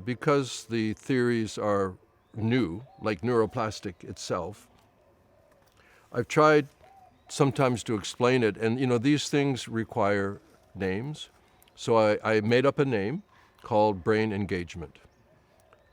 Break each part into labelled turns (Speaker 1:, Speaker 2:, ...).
Speaker 1: because the theories are new, like neuroplastic itself, I've tried sometimes to explain it. And, these things require names. So I made up a name called brain engagement.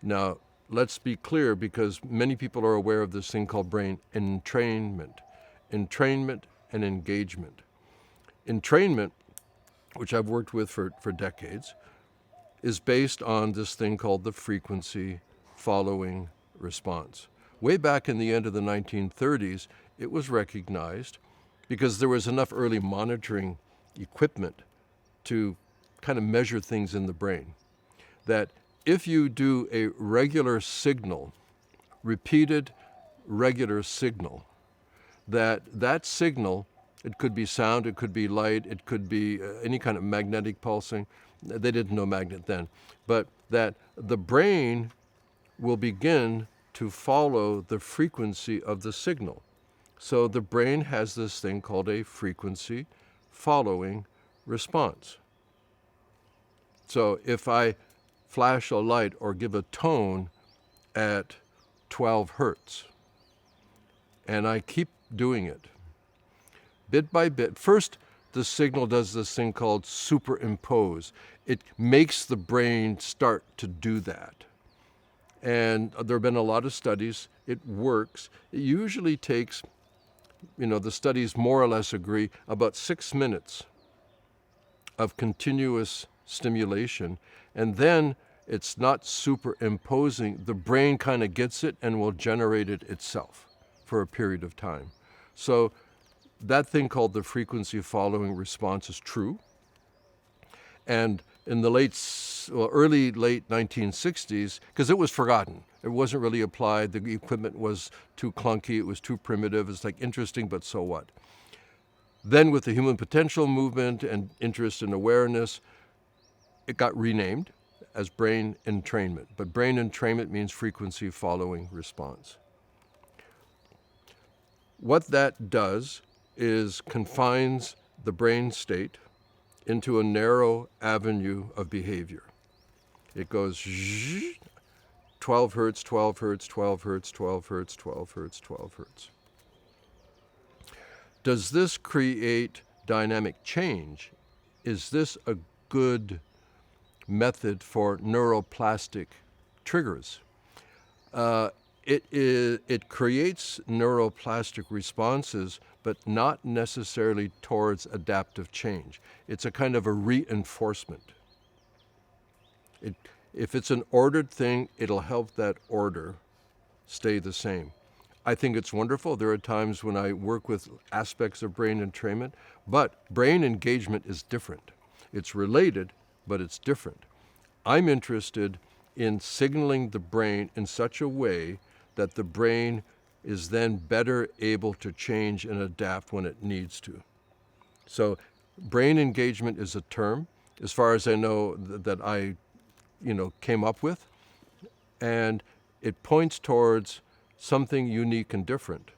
Speaker 1: Now, let's be clear, because many people are aware of this thing called brain entrainment. Entrainment and engagement. Entrainment, which I've worked with for decades, is based on this thing called the frequency following response. Way back in the end of the 1930s, it was recognized, because there was enough early monitoring equipment to kind of measure things in the brain, that if you do a regular signal, repeated regular signal, that signal, it could be sound, it could be light, it could be any kind of magnetic pulsing. They didn't know magnet then. But that the brain will begin to follow the frequency of the signal. So the brain has this thing called a frequency following response. So if I flash a light or give a tone at 12 hertz, and I keep doing it, bit by bit, first the signal does this thing called superimpose. It makes the brain start to do that. And there have been a lot of studies. It works. It usually takes, the studies more or less agree, about 6 minutes of continuous stimulation. And then it's not superimposing. The brain kind of gets it and will generate it itself for a period of time. So that thing called the frequency following response is true. And in the early, late 1960s, because it was forgotten. It wasn't really applied. The equipment was too clunky. It was too primitive. It's like interesting, but so what? Then with the human potential movement and interest in awareness, it got renamed as brain entrainment. But brain entrainment means frequency following response. What that does is confines the brain state into a narrow avenue of behavior. It goes 12 hertz, 12 hertz, 12 hertz, 12 hertz, 12 hertz, 12 hertz. Does this create dynamic change? Is this a good method for neuroplastic triggers? It creates neuroplastic responses, but not necessarily towards adaptive change. It's a kind of a reinforcement. If it's an ordered thing, it'll help that order stay the same. I think it's wonderful. There are times when I work with aspects of brain entrainment, but brain engagement is different. It's related, but it's different. I'm interested in signaling the brain in such a way that the brain is then better able to change and adapt when it needs to. So brain engagement is a term, as far as I know, that I came up with, and it points towards something unique and different.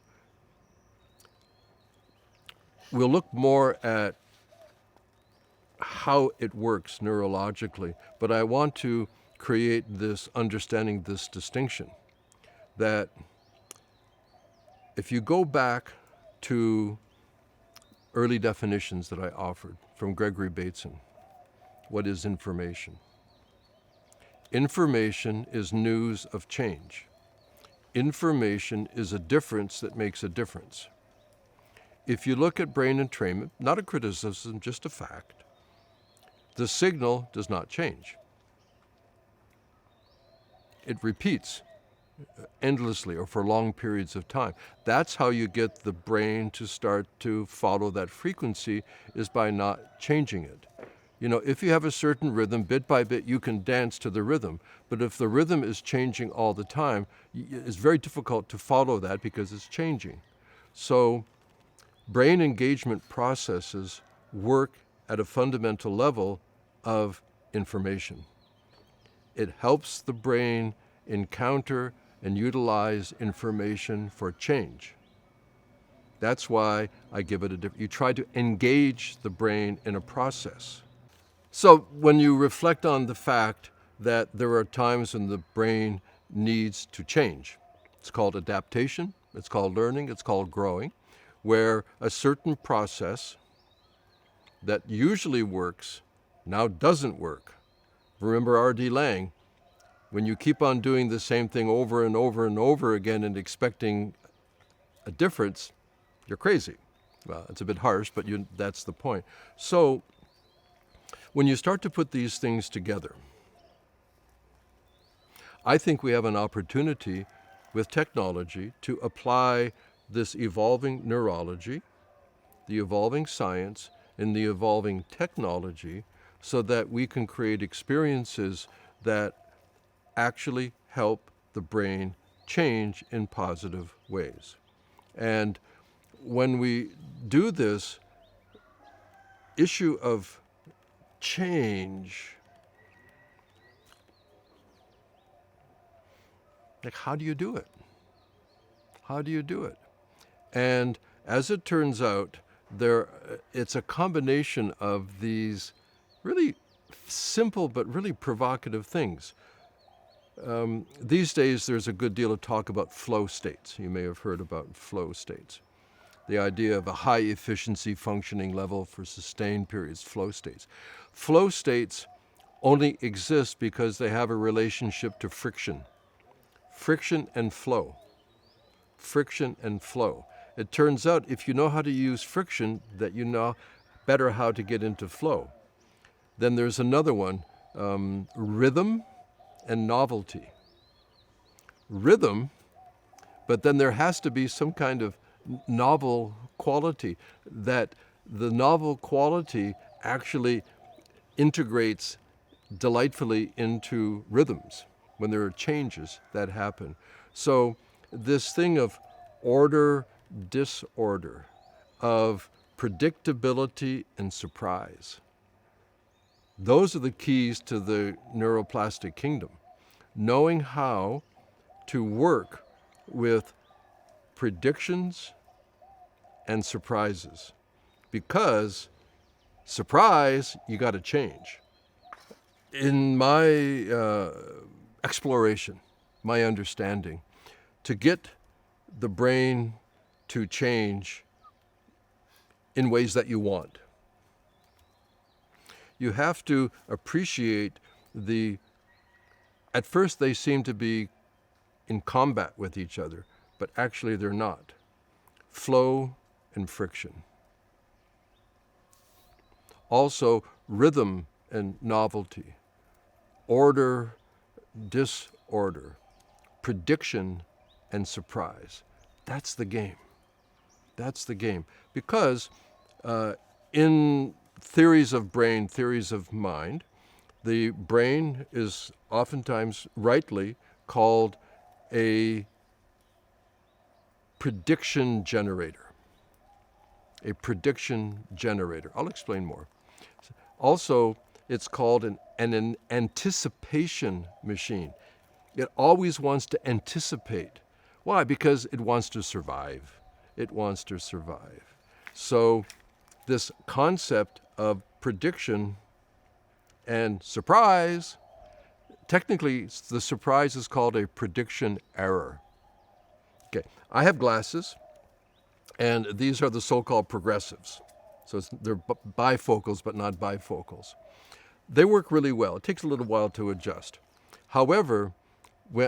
Speaker 1: We'll look more at how it works neurologically, but I want to create this understanding, this distinction, that if you go back to early definitions that I offered from Gregory Bateson, what is information? Information is news of change. Information is a difference that makes a difference. If you look at brain entrainment, not a criticism, just a fact, the signal does not change. It repeats endlessly or for long periods of time. That's how you get the brain to start to follow that frequency, is by not changing it. If you have a certain rhythm, bit by bit, you can dance to the rhythm. But if the rhythm is changing all the time, it's very difficult to follow that because it's changing. So brain engagement processes work at a fundamental level of information. It helps the brain encounter and utilize information for change. That's why I give it you try to engage the brain in a process. So when you reflect on the fact that there are times when the brain needs to change. It's called adaptation, it's called learning, it's called growing, where a certain process that usually works now doesn't work. Remember R.D. Laing, when you keep on doing the same thing over and over and over again and expecting a difference, you're crazy. Well, it's a bit harsh, but that's the point. So when you start to put these things together, I think we have an opportunity with technology to apply this evolving neurology, the evolving science, and the evolving technology so that we can create experiences that actually help the brain change in positive ways. And when we do this issue of change, like, how do you do it? How do you do it? And as it turns out, it's a combination of these really simple but really provocative things. These days, there's a good deal of talk about flow states. You may have heard about flow states. The idea of a high efficiency functioning level for sustained periods, flow states. Flow states only exist because they have a relationship to friction. Friction and flow. Friction and flow. It turns out if you know how to use friction, that you know better how to get into flow. Then there's another one, rhythm and novelty. Rhythm, but then there has to be some kind of novel quality, that the novel quality actually integrates delightfully into rhythms when there are changes that happen. So this thing of order, disorder, of predictability and surprise, those are the keys to the neuroplastic kingdom. Knowing how to work with predictions and surprises. Because surprise, you got to change. In my exploration, my understanding, to get the brain to change in ways that you want, you have to appreciate at first they seem to be in combat with each other, but actually they're not. Flow and friction. Also, rhythm and novelty. Order, disorder. Prediction and surprise. That's the game. That's the game. Because in theories of brain, theories of mind, the brain is oftentimes rightly called a prediction generator. A prediction generator. I'll explain more. Also, it's called an anticipation machine. It always wants to anticipate. Why? Because it wants to survive. It wants to survive. So this concept of prediction and surprise, technically the surprise is called a prediction error. Okay, I have glasses, and these are the so-called progressives. So they're bifocals, but not bifocals. They work really well. It takes a little while to adjust. However,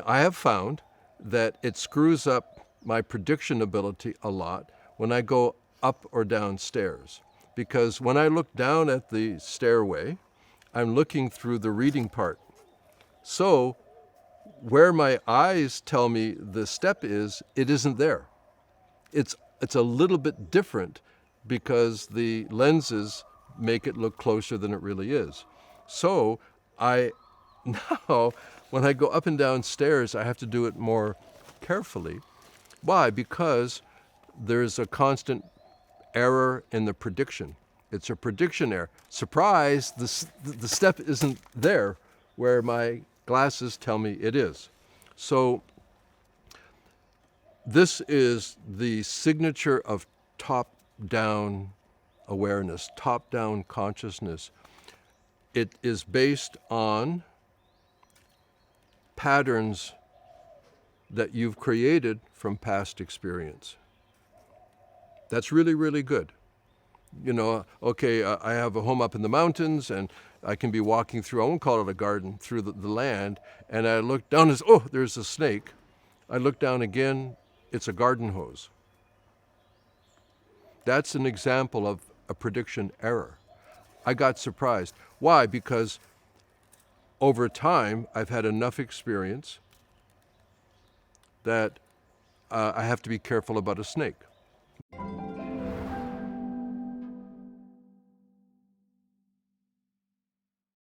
Speaker 1: I have found that it screws up my prediction ability a lot when I go up or down stairs. Because when I look down at the stairway, I'm looking through the reading part. So where my eyes tell me the step is, it isn't there. It's a little bit different because the lenses make it look closer than it really is. So now, when I go up and down stairs, I have to do it more carefully. Why? Because there's a constant error in the prediction. It's a prediction error. Surprise, the step isn't there where my glasses tell me it is. So this is the signature of top-down awareness, top-down consciousness. It is based on patterns that you've created from past experience. That's really, really good. You know, okay, I have a home up in the mountains, and I can be walking through, I won't call it a garden, through the land, and I look down and oh, there's a snake. I look down again, it's a garden hose. That's an example of a prediction error. I got surprised. Why? Because over time, I've had enough experience that I have to be careful about a snake.